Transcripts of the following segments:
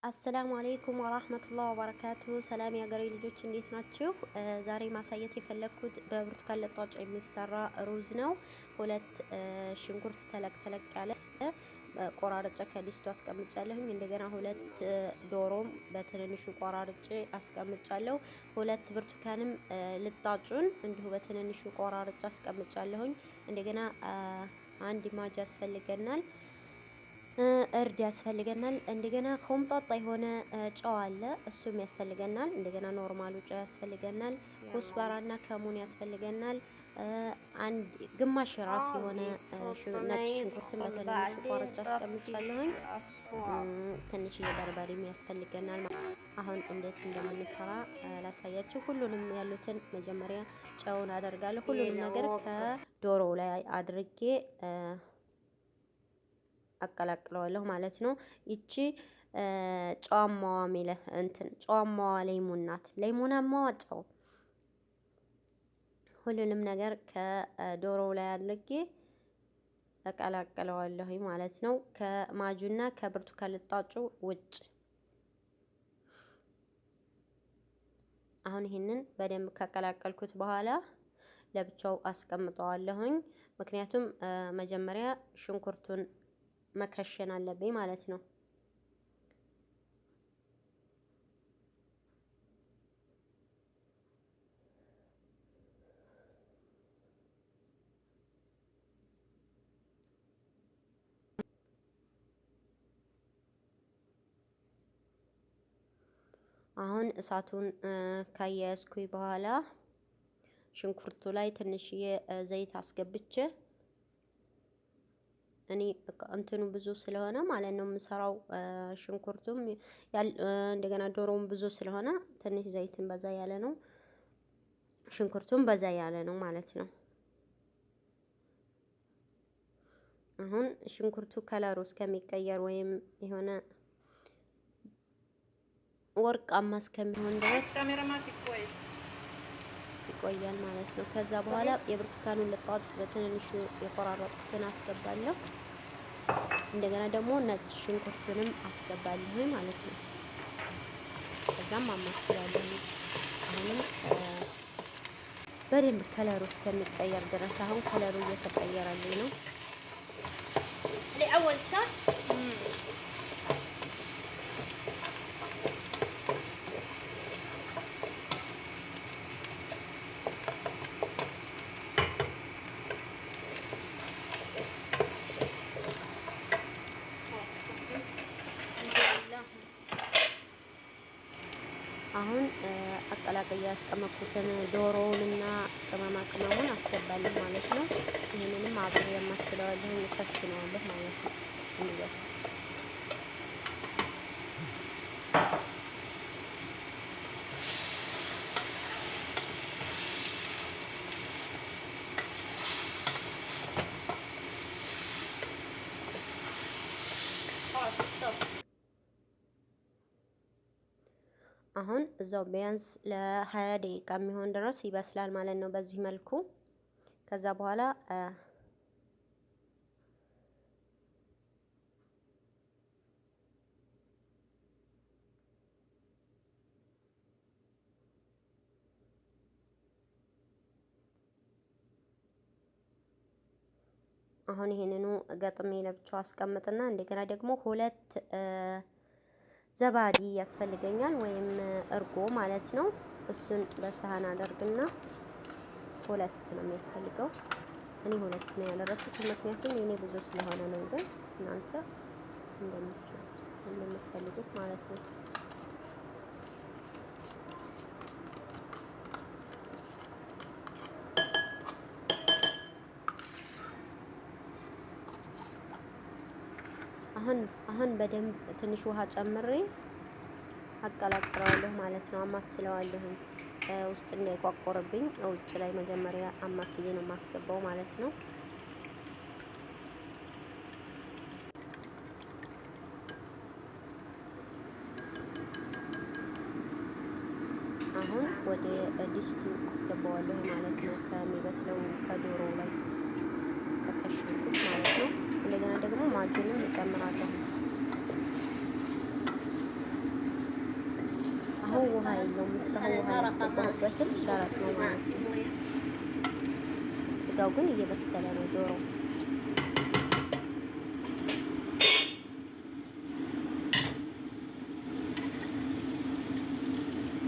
አሰላሙ አሌይኩም ወራህመቱላህ ወበረካቱ። ሰላም የሀገሬ ልጆች እንዴት ናችሁ? ዛሬ ማሳየት የፈለግኩት በብርቱካን ልጣጭ የሚሰራ ሩዝ ነው። ሁለት ሽንኩርት ተለቅ ተለቅ ያለ ቆራርጬ ከዲስቱ አስቀምጫለሁኝ። እንደገና ሁለት ዶሮም በትንንሹ ቆራርጬ አስቀምጫለሁ። ሁለት ብርቱካንም ልጣጩን እንዲሁ በትንንሹ ቆራርጬ አስቀምጫለሁኝ። እንደገና አንድ ማጅ ያስፈልገናል። እርድ ያስፈልገናል። እንደገና ኮምጣጣ የሆነ ጨው አለ፣ እሱም ያስፈልገናል። እንደገና ኖርማሉ ጨው ያስፈልገናል። ኩስባራና ከሙን ያስፈልገናል። አንድ ግማሽ ራስ የሆነ ነጭ ሽንኩርትን በትንንሹ ቆርጬ አስቀምጫለሁኝ። ትንሽዬ በርበሬም ያስፈልገናል። አሁን እንዴት እንደምንሰራ ላሳያችሁ። ሁሉንም ያሉትን መጀመሪያ ጨውን አደርጋለሁ። ሁሉንም ነገር ከዶሮው ላይ አድርጌ አቀላቅለዋለሁ ማለት ነው። ይቺ ጨዋማዋ ሚለ እንትን ጨዋማዋ ሌሞን ናት። ሌሞናማዋ ጨው። ሁሉንም ነገር ከዶሮው ላይ አድርጌ አቀላቅለዋለሁ ማለት ነው። ከማጁና ከብርቱካን ልጣጩ ውጭ። አሁን ይሄንን በደንብ ካቀላቀልኩት በኋላ ለብቻው አስቀምጠዋለሁኝ። ምክንያቱም መጀመሪያ ሽንኩርቱን መከሸን አለብኝ ማለት ነው። አሁን እሳቱን ካያያዝኩኝ በኋላ ሽንኩርቱ ላይ ትንሽዬ ዘይት አስገብቼ እኔ እንትኑ ብዙ ስለሆነ ማለት ነው የምሰራው። ሽንኩርቱም እንደገና ዶሮውም ብዙ ስለሆነ ትንሽ ዘይትን በዛ ያለ ነው፣ ሽንኩርቱም በዛ ያለ ነው ማለት ነው። አሁን ሽንኩርቱ ከለሩ እስከሚቀየር ወይም የሆነ ወርቃማ እስከሚሆን ድረስ ይቆያል ማለት ነው። ከዛ በኋላ የብርቱካኑን ልጣጭ በትንንሹ የቆራረጡትን አስገባለሁ። እንደገና ደግሞ ነጭ ሽንኩርቱንም አስገባለሁ ማለት ነው። ከዛም አማስላለሁ። አሁንም በደንብ ከለሩ እስከሚቀየር ድረስ። አሁን ከለሩ እየተቀየረልኝ ነው። ለአወል ሰዓት አሁን አቀላቅያ ያስቀመጥኩትን ዶሮውንና ቅመማ ቅመሙን አስገባለሁ ማለት ነው። ይሄንንም አብሬ የማስለዋለሁ እከሽነዋለሁ ማለት ነው። እንዲያስ አሁን እዛው ቢያንስ ለ20 ደቂቃ የሚሆን ድረስ ይበስላል ማለት ነው በዚህ መልኩ። ከዛ በኋላ አሁን ይሄንኑ ገጥሜ ለብቻው አስቀምጥና እንደገና ደግሞ ሁለት ዘባዲ ያስፈልገኛል ወይም እርጎ ማለት ነው። እሱን በሰሃን አደርግና ሁለት ነው የሚያስፈልገው። እኔ ሁለት ነው ያደረኩት ምክንያቱም የኔ ብዙ ስለሆነ ነው። ግን እናንተ እንደምትችሉት እንደምትፈልጉት ማለት ነው። አሁን በደንብ ትንሽ ውሃ ጨምሬ አቀላቅለዋለሁ ማለት ነው። አማስለዋለሁ ውስጥ እንዳይቋቆርብኝ ውጭ ላይ መጀመሪያ አማስዬ ነው የማስገባው ማለት ነው። አሁን ወደ ዲስቱ አስገባዋለሁ ማለት ነው። ከሚበስለው ከዶሮ ላይ ተከሽንኩት ማለት ነው። እንደገና ደግሞ ማጁንም እጨምራለሁ። አሁን ውሃ የለውም። እስካሁን ውሃ ያስገባሁበትም ደረቅ ነው ማለት ነው። ስጋው ግን እየበሰለ ነው ዶሮ።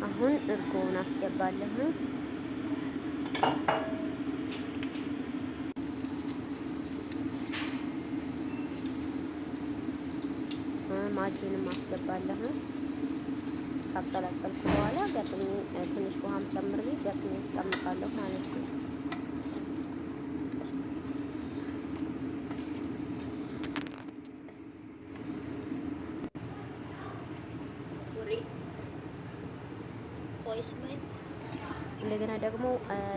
አሁን እርጎውን አስገባለሁ። ማጅንም አስገባለሁ። ካቀላቀልኩ በኋላ ገጥሜ ትንሽ ውሃም ጨምሬ ገጥሜ አስቀምጣለሁ ማለት ነው። እንደገና ደግሞ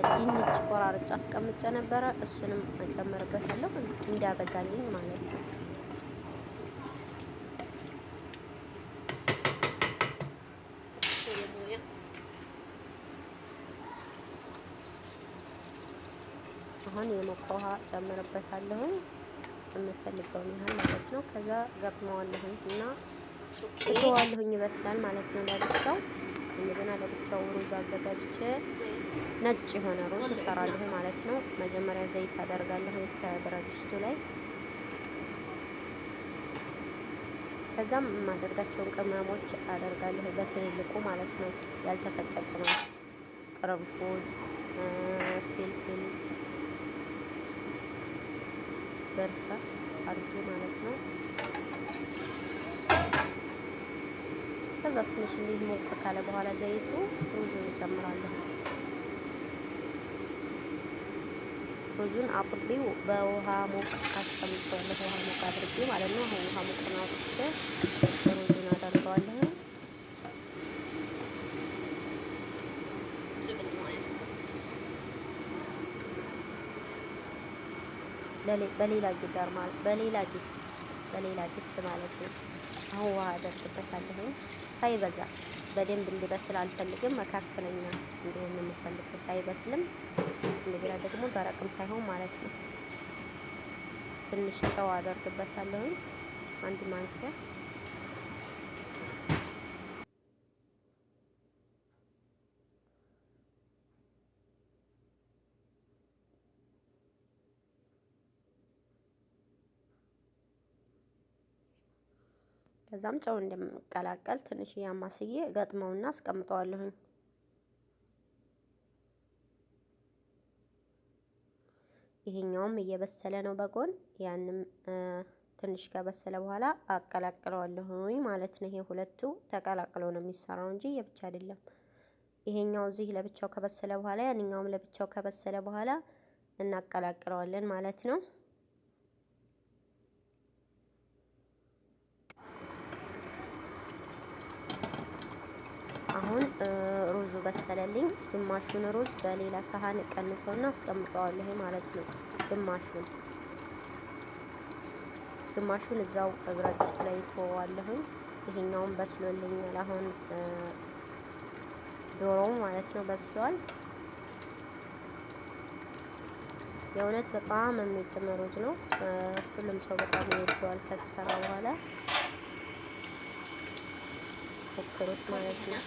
ድንች ቆራርጬ አስቀምጬ ነበረ። እሱንም እጨምርበታለሁ እንዳበዛልኝ ማለት ነው። አሁን የሞቀ ውሃ ጨምርበታለሁ የምፈልገውን ያህል ማለት ነው። ከዛ ገጥመዋለሁኝ እና እተዋለሁኝ ይበስላል ማለት ነው ለብቻው። እንደገና ለብቻው ሩዝ አዘጋጅቼ ነጭ የሆነ ሩዝ እሰራለሁ ማለት ነው። መጀመሪያ ዘይት አደርጋለሁ ከብረት ድስቱ ላይ። ከዛም የማደርጋቸውን ቅመሞች አደርጋለሁ በትልልቁ ማለት ነው። ያልተፈጨ ቅመም፣ ቅርንፉድ፣ ፊልፊል በርካ አድርጌ ማለት ነው። ከዛ ትንሽ እንዲህ ሞቅ ካለ በኋላ ዘይቱ ሩዙን እጨምራለሁ። ሩዙን አጥቤው በውሃ ሞቅ አስቀምጬዋለሁ። ውሃ ሞቅ አድርጌ ማለት ነው። አሁን ውሃ ሞቅ ነው አውጥቼ ሩዙን አደርገዋለሁ። በሌላ ጊዳር ማለት በሌላ ድስት ማለት ነው። አሁን ውሃ አደርግበታለሁ። ሳይበዛ በደንብ እንዲበስል አልፈልግም። መካከለኛ እንዲሆን ነው የምፈልገው። ሳይበስልም እንደገና ደግሞ ደረቅም ሳይሆን ማለት ነው። ትንሽ ጨው አደርግበታለሁ፣ አንድ ማንኪያ። ከዛም ጨው እንደምቀላቀል ትንሽ ያማስዬ ገጥመውና አስቀምጠዋለሁ። ይሄኛውም እየበሰለ ነው በጎን። ያንም ትንሽ ከበሰለ በኋላ አቀላቅለዋለሁ ማለት ነው። ይሄ ሁለቱ ተቀላቅለው ነው የሚሰራው እንጂ የብቻ አይደለም። ይሄኛው እዚህ ለብቻው ከበሰለ በኋላ ያንኛውም ለብቻው ከበሰለ በኋላ እናቀላቅለዋለን ማለት ነው። አሁን ሩዙ በሰለልኝ። ግማሹን ሩዝ በሌላ ሳህን ቀንሰውና አስቀምጠዋለሁ ማለት ነው። ግማሹን እዛው ብረት ድስቱ ላይ ተወዋለሁ። ይሄኛውን በስሎልኛል። አሁን ዶሮው ማለት ነው በስሏል። የእውነት በጣም የሚጥም ሩዝ ነው። ሁሉም ሰው በጣም ይወደዋል ከተሰራ በኋላ። ሞክሩት ማለት ነው።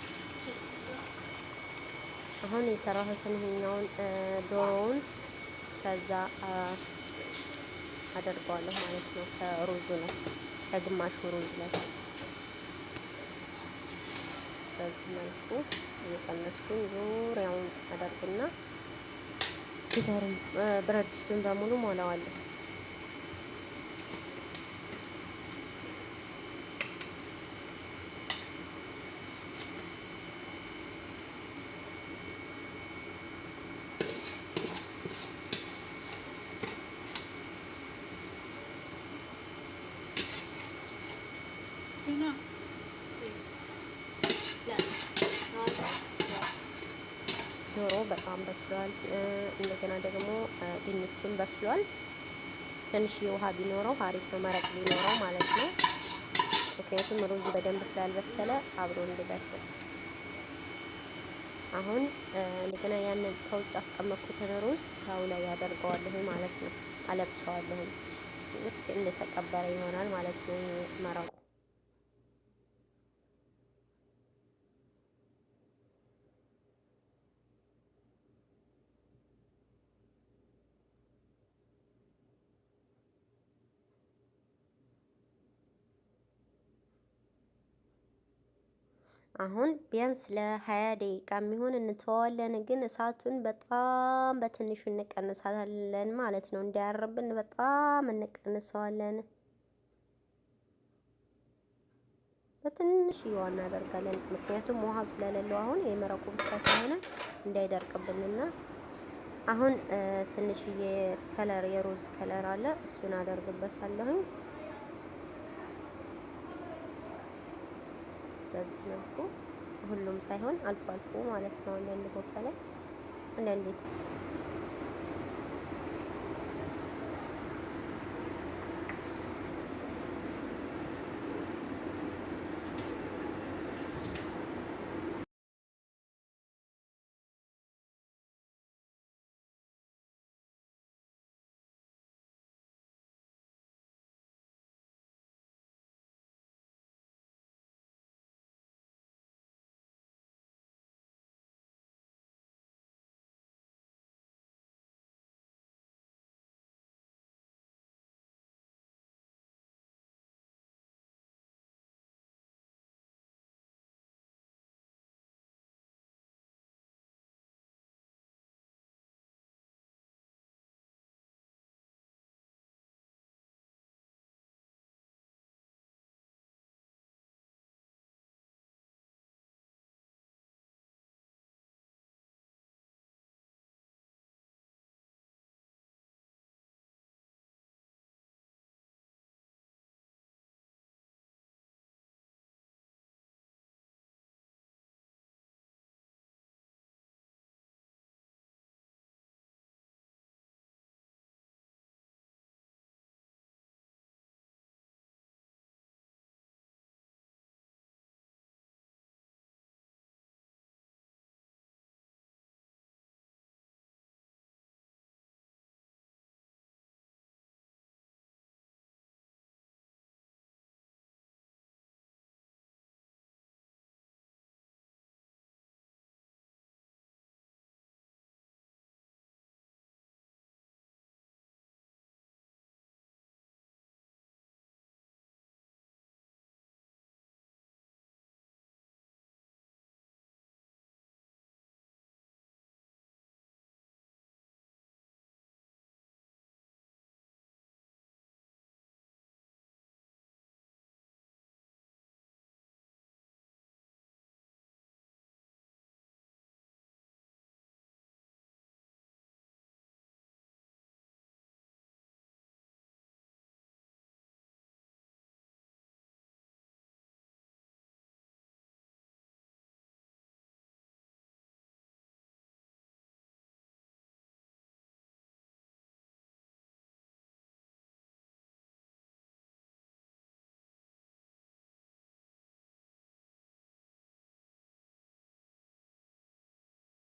አሁን የሰራሁትን ይሄኛውን ዶሮውን ከዛ አደርገዋለሁ ማለት ነው። ከሩዙ ላይ ከግማሹ ሩዝ ላይ በዚህ መልኩ እየቀነስኩኝ ዙሪያውን አደርግና ጊታሩን ብረት ድስቱን በሙሉ ሞላዋለሁ። ዶሮ በጣም በስሏል። እንደገና ደግሞ ድንቹም በስሏል። ትንሽ የውሃ ቢኖረው አሪፍ ነው፣ መረቅ ቢኖረው ማለት ነው። ምክንያቱም ሩዝ በደንብ ስላልበሰለ አብሮ እንዲበስል። አሁን እንደገና ያንን ከውጭ አስቀመጥኩትን ሩዝ ላዩ ላይ ያደርገዋለሁ ማለት ነው። አለብሰዋለሁ። ልክ እንደተቀበረ ይሆናል ማለት ነው መረቁ። አሁን ቢያንስ ለ20 ደቂቃ የሚሆን እንተዋለን። ግን እሳቱን በጣም በትንሹ እንቀንሳለን ማለት ነው። እንዳያርብን በጣም እንቀንሰዋለን። በትንሽዬዋ እናደርጋለን። ምክንያቱም ውሃ ስለሌለው አሁን የመረቁ ብቻ ስለሆነ እንዳይደርቅብንና አሁን ትንሽዬ ከለር የሮዝ ከለር አለ እሱን አደርግበታለሁኝ። በዚህ መልኩ ሁሉም ሳይሆን አልፎ አልፎ ማለት ነው። አንዳንድ ቦታ ላይ አንዳንዴ